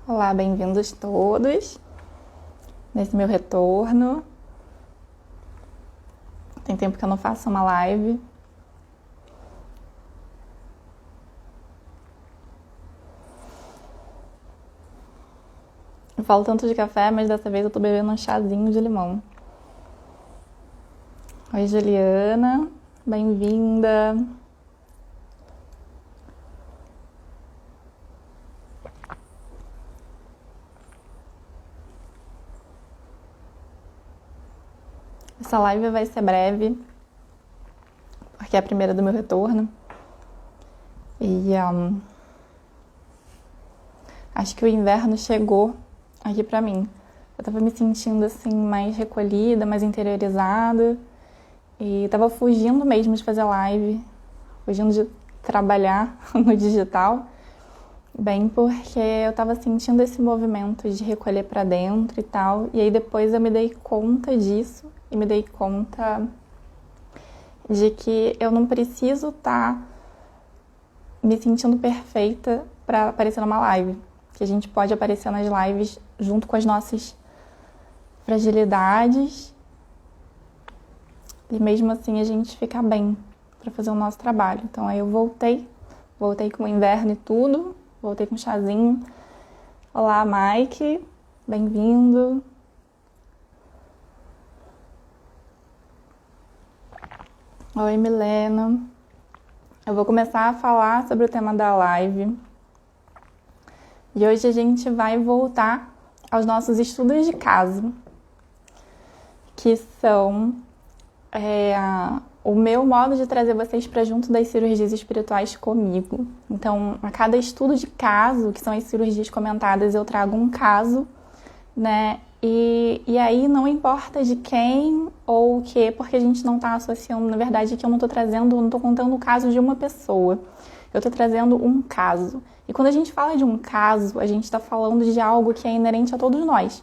Olá, bem-vindos todos nesse meu retorno. Tem tempo que eu não faço uma live. Eu falo tanto de café, mas dessa vez eu tô bebendo um chazinho de limão. Oi, Juliana, bem-vinda. Essa live vai ser breve, porque é a primeira do meu retorno. E acho que o inverno chegou aqui pra mim. Eu tava me sentindo assim mais recolhida, mais interiorizada. E tava fugindo mesmo de fazer live, fugindo de trabalhar no digital. Bem, porque eu tava sentindo esse movimento de recolher pra dentro e tal. E aí depois eu me dei conta disso e me dei conta de que eu não preciso estar me sentindo perfeita pra aparecer numa live. Que a gente pode aparecer nas lives junto com as nossas fragilidades e mesmo assim a gente fica bem pra fazer o nosso trabalho. Então aí eu voltei com o inverno e tudo, voltei com um chazinho. Olá, Mike, bem-vindo. Oi, Milena. Eu vou começar a falar sobre o tema da live. E hoje a gente vai voltar aos nossos estudos de caso, que são o meu modo de trazer vocês para junto das cirurgias espirituais comigo. Então, a cada estudo de caso, que são as cirurgias comentadas, eu trago um caso, né? E aí não importa de quem ou o que, porque a gente não está associando, na verdade, que eu não estou contando o caso de uma pessoa. Eu estou trazendo um caso. E quando a gente fala de um caso, a gente está falando de algo que é inerente a todos nós,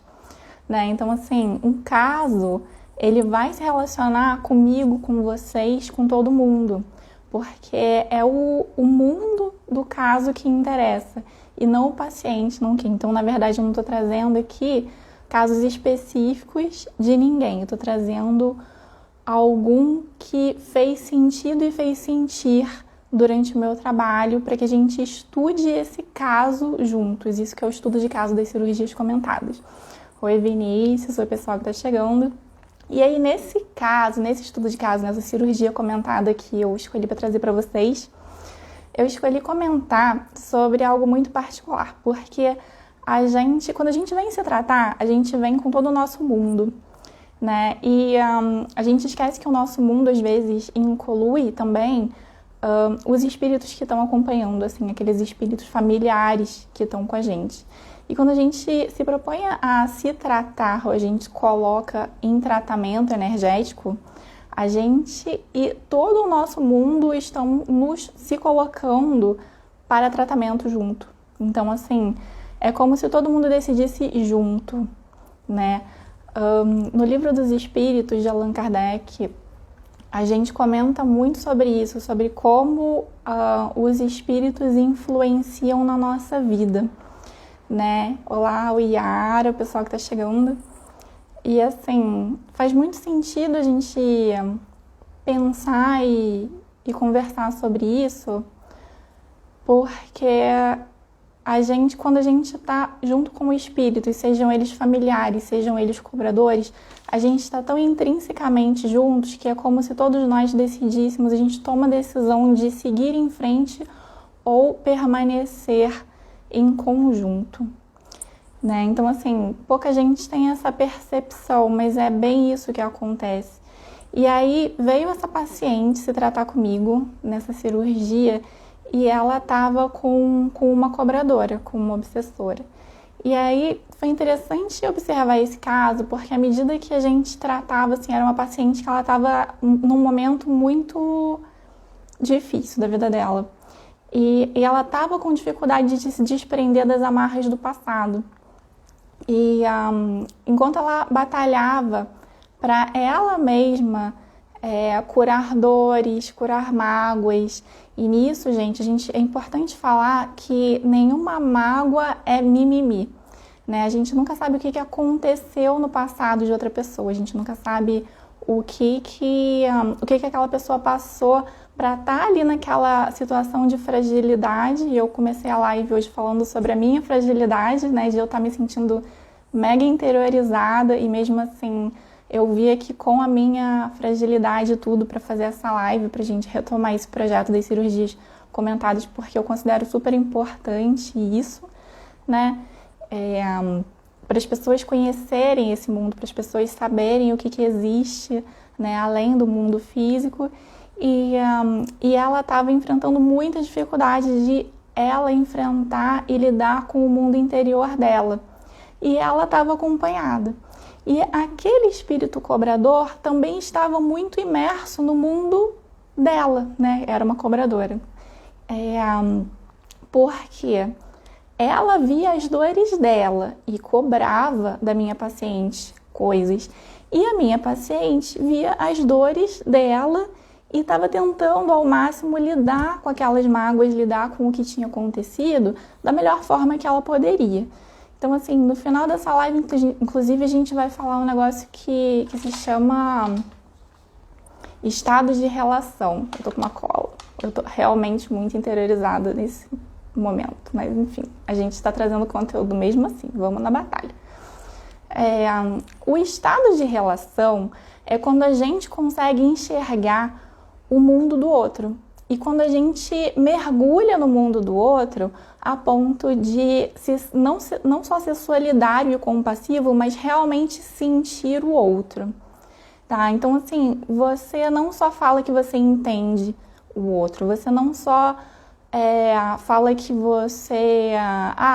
né? Então, assim, um caso, ele vai se relacionar comigo, com vocês, com todo mundo. Porque é o mundo do caso que interessa e não o paciente, não quem. Então, na verdade, eu não estou trazendo aqui casos específicos de ninguém. Eu estou trazendo algum que fez sentido e fez sentir durante o meu trabalho para que a gente estude esse caso juntos. Isso que é o estudo de caso das cirurgias comentadas. Oi, Vinícius, oi, pessoal que está chegando. E aí, nesse caso, nesse estudo de caso, nessa cirurgia comentada que eu escolhi para trazer para vocês, eu escolhi comentar sobre algo muito particular, porque quando a gente vem se tratar, a gente vem com todo o nosso mundo, né? E a gente esquece que o nosso mundo, às vezes, inclui também os espíritos que estão acompanhando, assim, aqueles espíritos familiares que estão com a gente. E quando a gente se propõe a se tratar, ou a gente coloca em tratamento energético, a gente e todo o nosso mundo estão se colocando para tratamento junto. Então, assim, é como se todo mundo decidisse junto, né? No Livro dos Espíritos, de Allan Kardec, a gente comenta muito sobre isso, sobre como os espíritos influenciam na nossa vida, né? Olá, o Iara, o pessoal que tá chegando. E assim, faz muito sentido a gente pensar e conversar sobre isso, porque quando a gente tá junto com o espírito, sejam eles familiares, sejam eles cobradores, a gente está tão intrinsecamente juntos que é como se todos nós decidíssemos, a gente toma a decisão de seguir em frente ou permanecer em conjunto, né? Então, assim, pouca gente tem essa percepção, mas é bem isso que acontece. E aí veio essa paciente se tratar comigo nessa cirurgia e ela estava com uma cobradora, com uma obsessora. E aí foi interessante observar esse caso, porque à medida que a gente tratava, assim, era uma paciente que ela estava num momento muito difícil da vida dela. E ela estava com dificuldade de se desprender das amarras do passado. E enquanto ela batalhava para ela mesma curar dores, curar mágoas. E nisso, gente, é importante falar que nenhuma mágoa é mimimi, né? A gente nunca sabe o que aconteceu no passado de outra pessoa, a gente nunca sabe o que aquela pessoa passou para estar ali naquela situação de fragilidade. E eu comecei a live hoje falando sobre a minha fragilidade, né, de eu estar me sentindo mega interiorizada, e mesmo assim eu vi aqui com a minha fragilidade e tudo para fazer essa live, pra gente retomar esse projeto das cirurgias comentadas, porque eu considero super importante isso, né, para as pessoas conhecerem esse mundo, para as pessoas saberem o que existe, né, além do mundo físico. E ela estava enfrentando muitas dificuldades de ela enfrentar e lidar com o mundo interior dela. E ela estava acompanhada. E aquele espírito cobrador também estava muito imerso no mundo dela, né? Era uma cobradora. Porque ela via as dores dela e cobrava da minha paciente coisas. E a minha paciente via as dores dela e estava tentando ao máximo lidar com aquelas mágoas, lidar com o que tinha acontecido da melhor forma que ela poderia. Então, assim, no final dessa live, inclusive, a gente vai falar um negócio que se chama estados de relação. Eu tô com uma cola. Eu tô realmente muito interiorizada nesse momento. Mas, enfim, a gente está trazendo conteúdo mesmo assim. Vamos na batalha. O estado de relação é quando a gente consegue enxergar o mundo do outro. E quando a gente mergulha no mundo do outro a ponto de não só ser solidário e compassivo, mas realmente sentir o outro, tá? Então, assim, você não só fala que você entende o outro, você não só fala que você...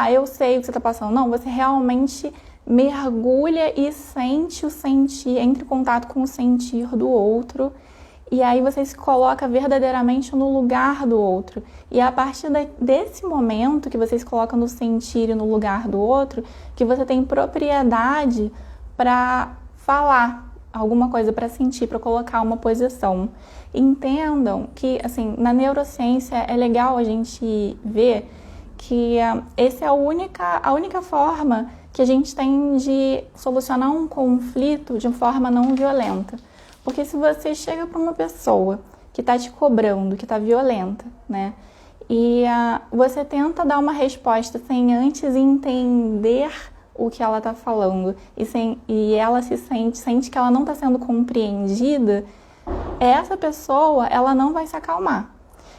eu sei o que você está passando. Não, você realmente mergulha e sente o sentir, entra em contato com o sentir do outro. E aí você se coloca verdadeiramente no lugar do outro. E é a partir desse momento que você se coloca no sentir e no lugar do outro, que você tem propriedade para falar alguma coisa, para sentir, para colocar uma posição. Entendam que, assim, na neurociência é legal a gente ver que essa é a única forma que a gente tem de solucionar um conflito de forma não violenta. Porque se você chega para uma pessoa que está te cobrando, que está violenta, né? E você tenta dar uma resposta sem antes entender o que ela está falando e ela sente que ela não está sendo compreendida, essa pessoa, ela não vai se acalmar.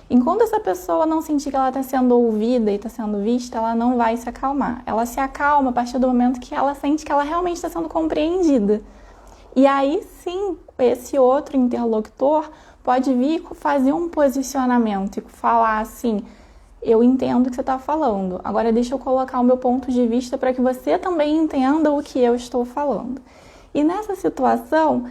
Enquanto essa pessoa não sentir que ela está sendo ouvida e está sendo vista, ela não vai se acalmar. Ela se acalma a partir do momento que ela sente que ela realmente está sendo compreendida. E aí sim, esse outro interlocutor pode vir fazer um posicionamento e falar assim: eu entendo o que você está falando, agora deixa eu colocar o meu ponto de vista para que você também entenda o que eu estou falando. E nessa situação,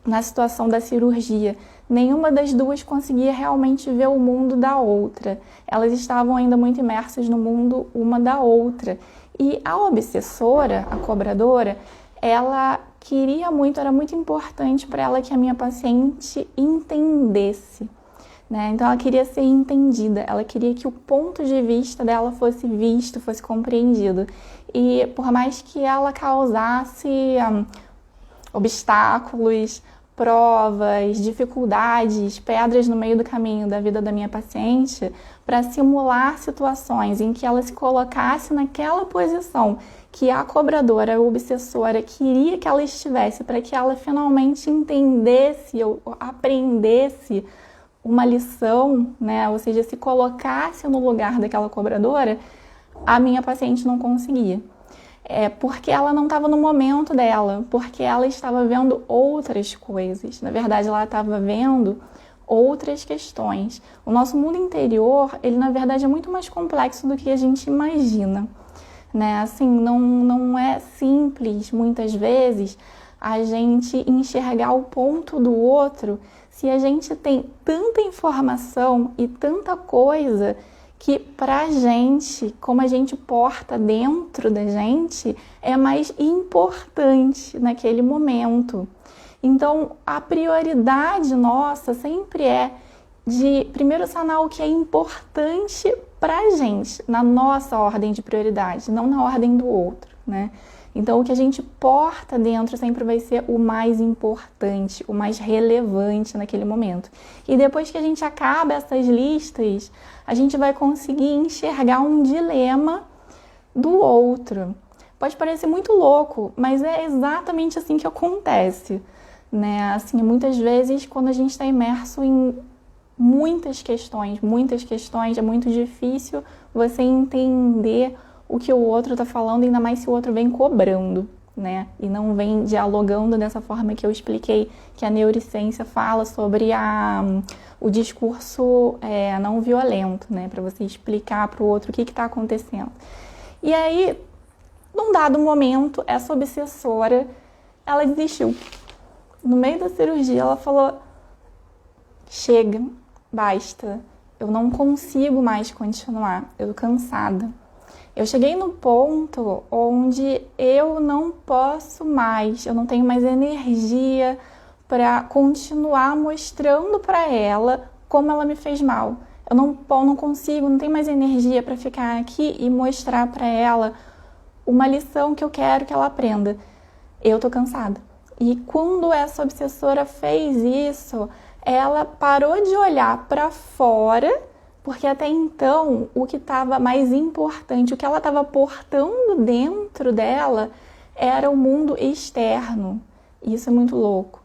na situação da cirurgia, nenhuma das duas conseguia realmente ver o mundo da outra. Elas estavam ainda muito imersas no mundo uma da outra. E a obsessora, a cobradora, ela queria muito, era muito importante para ela que a minha paciente entendesse, né? Então ela queria ser entendida, ela queria que o ponto de vista dela fosse visto, fosse compreendido. E por mais que ela causasse obstáculos, provas, dificuldades, pedras no meio do caminho da vida da minha paciente, para simular situações em que ela se colocasse naquela posição que a cobradora, a obsessora, queria que ela estivesse, para que ela finalmente entendesse ou aprendesse uma lição, né? Ou seja, se colocasse no lugar daquela cobradora, a minha paciente não conseguia. Porque ela não estava no momento dela, porque ela estava vendo outras coisas. Na verdade, ela estava vendo outras questões. O nosso mundo interior, ele na verdade é muito mais complexo do que a gente imagina, né? Assim, não é simples, muitas vezes, a gente enxergar o ponto do outro se a gente tem tanta informação e tanta coisa que pra gente, como a gente porta dentro da gente, é mais importante naquele momento. Então, a prioridade nossa sempre é de primeiro sanar o que é importante pra gente, na nossa ordem de prioridade, não na ordem do outro, né? Então, o que a gente porta dentro sempre vai ser o mais importante, o mais relevante naquele momento. E depois que a gente acaba essas listas, a gente vai conseguir enxergar um dilema do outro. Pode parecer muito louco, mas é exatamente assim que acontece, né? Assim, muitas vezes, quando a gente está imerso em muitas questões, é muito difícil você entender o que o outro está falando, ainda mais se o outro vem cobrando, né? E não vem dialogando dessa forma que eu expliquei, que a neurociência fala sobre o discurso não violento, né? Para você explicar para o outro o que está acontecendo. E aí, num dado momento, essa obsessora, ela desistiu. No meio da cirurgia, ela falou: chega, basta, eu não consigo mais continuar, eu tô cansada. Eu cheguei no ponto onde eu não posso mais, eu não tenho mais energia para continuar mostrando para ela como ela me fez mal. Eu não consigo, não tenho mais energia para ficar aqui e mostrar para ela uma lição que eu quero que ela aprenda. Eu tô cansada. E quando essa obsessora fez isso, ela parou de olhar para fora, porque até então o que estava mais importante, o que ela estava portando dentro dela era o mundo externo. E isso é muito louco,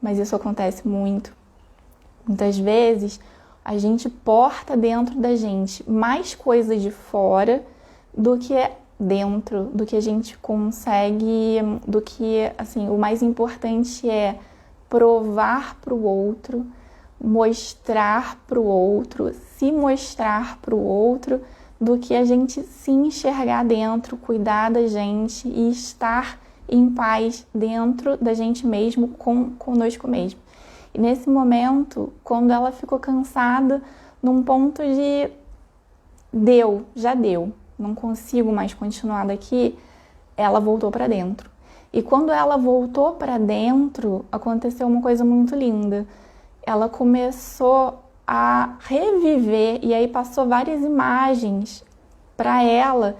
mas isso acontece muito. Muitas vezes a gente porta dentro da gente mais coisas de fora do que dentro, do que a gente consegue, do que, assim, o mais importante é provar para o outro, mostrar para o outro, se mostrar para o outro, do que a gente se enxergar dentro, cuidar da gente e estar em paz dentro da gente mesmo, conosco mesmo. E nesse momento, quando ela ficou cansada, num ponto de já deu, não consigo mais continuar daqui, ela voltou para dentro. E quando ela voltou para dentro, aconteceu uma coisa muito linda. Ela começou a reviver, e aí passou várias imagens para ela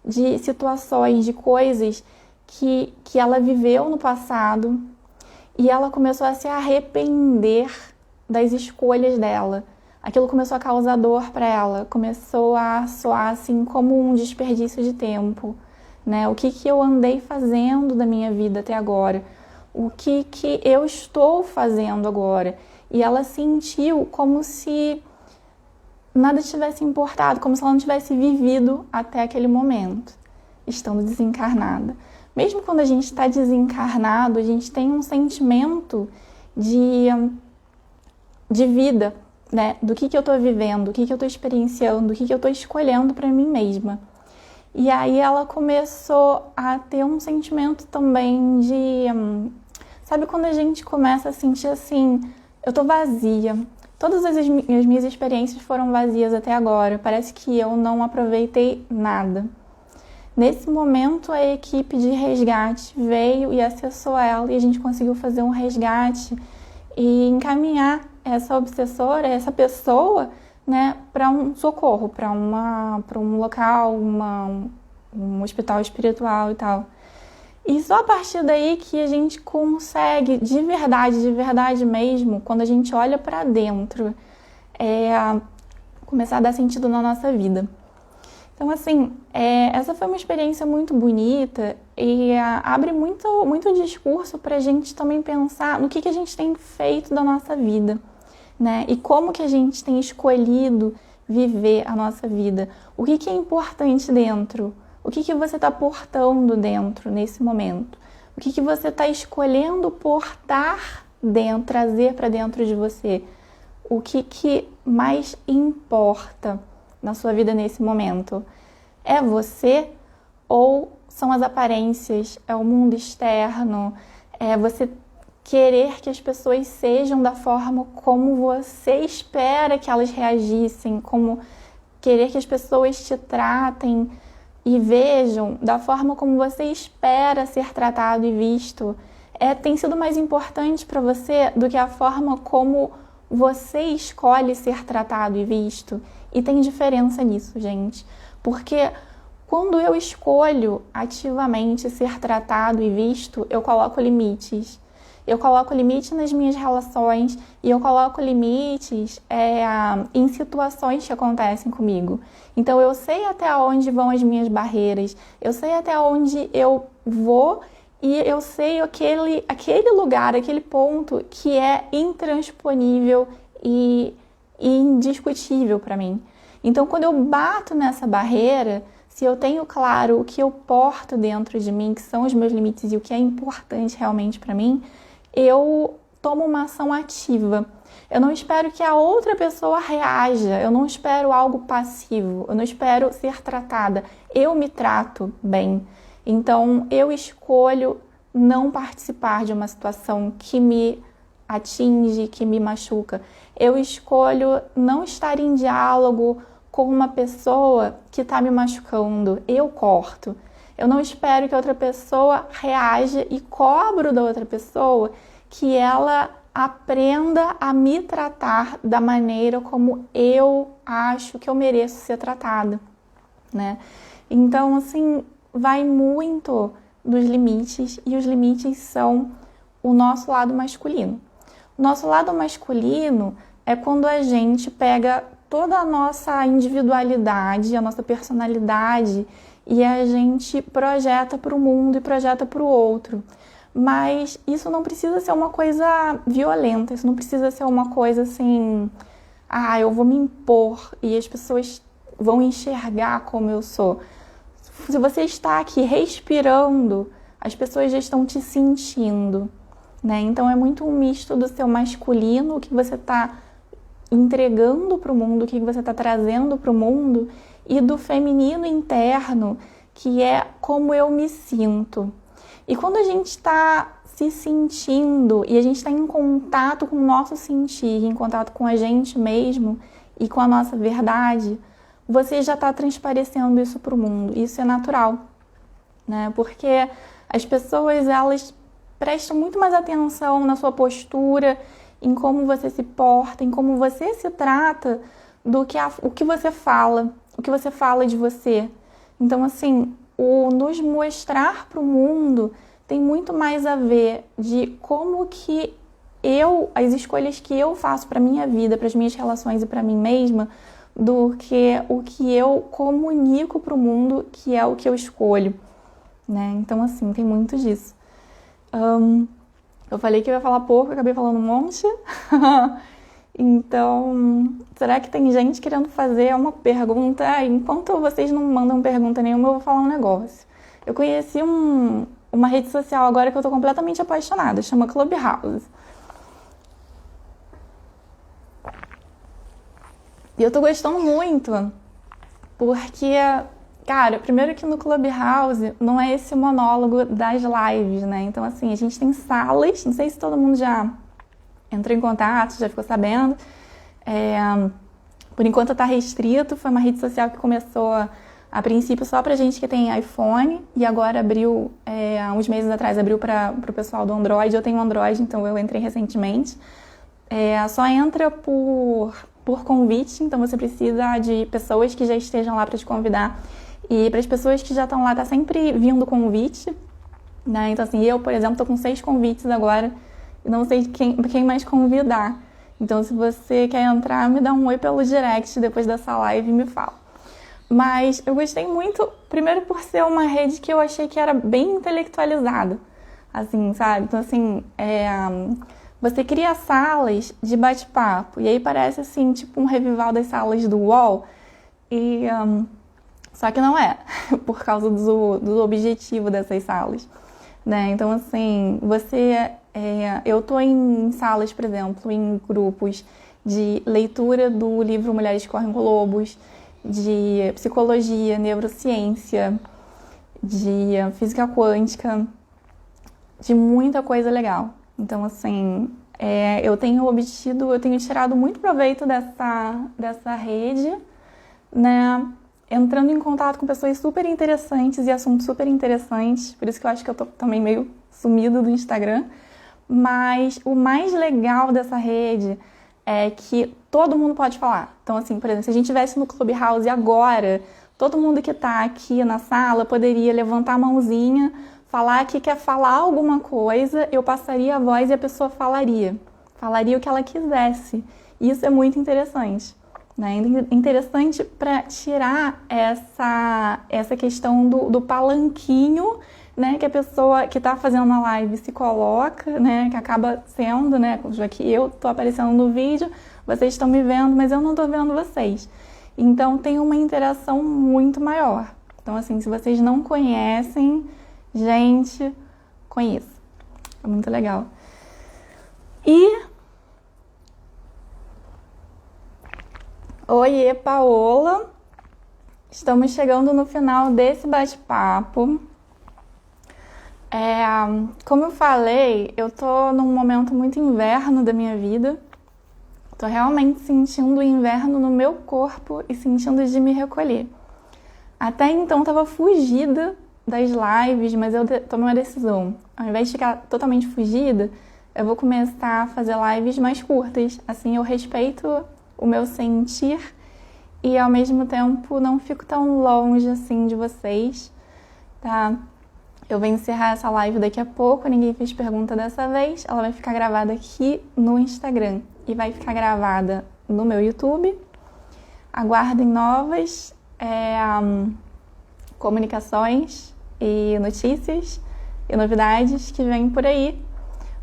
de situações, de coisas que ela viveu no passado, e ela começou a se arrepender das escolhas dela. Aquilo começou a causar dor para ela, começou a soar assim como um desperdício de tempo, né? O que eu andei fazendo da minha vida até agora? O que eu estou fazendo agora? E ela sentiu como se nada tivesse importado, como se ela não tivesse vivido até aquele momento, estando desencarnada. Mesmo quando a gente está desencarnado, a gente tem um sentimento de vida, né? Do que eu estou vivendo, o que eu estou experienciando, o que eu estou escolhendo para mim mesma. E aí ela começou a ter um sentimento também de... sabe quando a gente começa a sentir assim, eu tô vazia. Todas as minhas experiências foram vazias até agora. Parece que eu não aproveitei nada. Nesse momento, a equipe de resgate veio e acessou ela e a gente conseguiu fazer um resgate e encaminhar essa obsessora, essa pessoa, né, para um socorro, para um local, um hospital espiritual e tal. E só a partir daí que a gente consegue, de verdade mesmo, quando a gente olha para dentro, começar a dar sentido na nossa vida. Então, assim, essa foi uma experiência muito bonita e abre muito discurso para a gente também pensar no que a gente tem feito da nossa vida, né? E como que a gente tem escolhido viver a nossa vida. O que é importante dentro? O que você está portando dentro nesse momento? O que você está escolhendo portar dentro, trazer para dentro de você? O que mais importa na sua vida nesse momento? É você ou são as aparências? É o mundo externo? É você querer que as pessoas sejam da forma como você espera que elas reagissem, como querer que as pessoas te tratem e vejam da forma como você espera ser tratado e visto. tem sido mais importante para você do que a forma como você escolhe ser tratado e visto. E tem diferença nisso, gente. Porque quando eu escolho ativamente ser tratado e visto, eu coloco limites. Eu coloco limites nas minhas relações e eu coloco limites em situações que acontecem comigo. Então, eu sei até onde vão as minhas barreiras, eu sei até onde eu vou e eu sei aquele lugar, aquele ponto que é intransponível e indiscutível para mim. Então, quando eu bato nessa barreira, se eu tenho claro o que eu porto dentro de mim, que são os meus limites e o que é importante realmente para mim, eu tomo uma ação ativa. Eu não espero que a outra pessoa reaja, eu não espero algo passivo, eu não espero ser tratada. Eu me trato bem. Então, eu escolho não participar de uma situação que me atinge, que me machuca. Eu escolho não estar em diálogo com uma pessoa que está me machucando. Eu corto. Eu não espero que a outra pessoa reaja e cobro da outra pessoa que ela aprenda a me tratar da maneira como eu acho que eu mereço ser tratada, né? Então, assim, vai muito dos limites e os limites são o nosso lado masculino. O nosso lado masculino é quando a gente pega toda a nossa individualidade, a nossa personalidade e a gente projeta para o mundo e projeta para o outro. Mas isso não precisa ser uma coisa violenta, isso não precisa ser uma coisa assim, eu vou me impor e as pessoas vão enxergar como eu sou. Se você está aqui respirando, as pessoas já estão te sentindo, né? Então é muito um misto do seu masculino, o que você está entregando para o mundo, o que você está trazendo para o mundo, e do feminino interno, que é como eu me sinto. E quando a gente está se sentindo e a gente está em contato com o nosso sentir, em contato com a gente mesmo e com a nossa verdade, você já está transparecendo isso para o mundo. Isso é natural, né? Porque as pessoas, elas prestam muito mais atenção na sua postura, em como você se porta, em como você se trata, do que o que você fala de você. Então, assim, o nos mostrar para o mundo tem muito mais a ver de como que as escolhas que eu faço para minha vida, para as minhas relações e para mim mesma, do que o que eu comunico para o mundo, que é o que eu escolho, né? Então, assim, tem muito disso. Eu falei que eu ia falar pouco, acabei falando um monte. Então, será que tem gente querendo fazer uma pergunta? Enquanto vocês não mandam pergunta nenhuma, eu vou falar um negócio. Eu conheci uma rede social agora que eu tô completamente apaixonada, chama Clubhouse. E eu tô gostando muito, porque, cara, primeiro que no Clubhouse não é esse monólogo das lives, né? Então, assim, a gente tem salas, não sei se todo mundo já entrou em contato, já ficou sabendo. Por enquanto tá restrito, foi uma rede social que começou a princípio só pra gente que tem iPhone e agora abriu, há uns meses atrás, abriu pro pessoal do Android. Eu tenho Android, então eu entrei recentemente. Só entra por convite, então você precisa de pessoas que já estejam lá para te convidar. E para as pessoas que já estão lá, tá sempre vindo convite, né? Então, assim, eu, por exemplo, tô com 6 convites agora e não sei quem mais convidar. Então, se você quer entrar, me dá um oi pelo direct depois dessa live e me fala. Mas eu gostei muito, primeiro por ser uma rede que eu achei que era bem intelectualizada, assim, sabe? Então, assim, você cria salas de bate-papo, e aí parece, assim, tipo um revival das salas do UOL, só que não é, por causa do objetivo dessas salas, né? Então, assim, eu tô em salas, por exemplo, em grupos de leitura do livro Mulheres que Correm com Lobos, de psicologia, neurociência, de física quântica, de muita coisa legal. Então, assim, eu tenho tirado muito proveito dessa rede, né? entrando em contato com pessoas super interessantes e assuntos super interessantes, por isso que eu acho que eu tô também meio sumida do Instagram. Mas o mais legal dessa rede é que todo mundo pode falar. Então, assim, por exemplo, se a gente estivesse no Clubhouse agora, todo mundo que tá aqui na sala poderia levantar a mãozinha, falar que quer falar alguma coisa, eu passaria a voz e a pessoa falaria o que ela quisesse. Isso é muito interessante, né? Interessante para tirar essa questão do palanquinho, né, que a pessoa que está fazendo uma live se coloca, né, que acaba sendo, né, já que eu estou aparecendo no vídeo, vocês estão me vendo, mas eu não estou vendo vocês. Então tem uma interação muito maior. Então, assim, se vocês não conhecem, gente, conheça. É muito legal. E oiê, Paola! Estamos chegando no final desse bate-papo. Como eu falei, eu tô num momento muito inverno da minha vida. Tô realmente sentindo o inverno no meu corpo e sentindo de me recolher. Até então tava fugida das lives, mas eu tomei uma decisão. Ao invés de ficar totalmente fugida, eu vou começar a fazer lives mais curtas. Assim eu respeito o meu sentir e ao mesmo tempo não fico tão longe assim de vocês, tá? Eu vou encerrar essa live daqui a pouco, ninguém fez pergunta dessa vez. Ela vai ficar gravada aqui no Instagram e vai ficar gravada no meu YouTube. Aguardem novas comunicações e notícias e novidades que vêm por aí.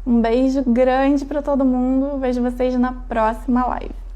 Um beijo grande para todo mundo. Vejo vocês na próxima live.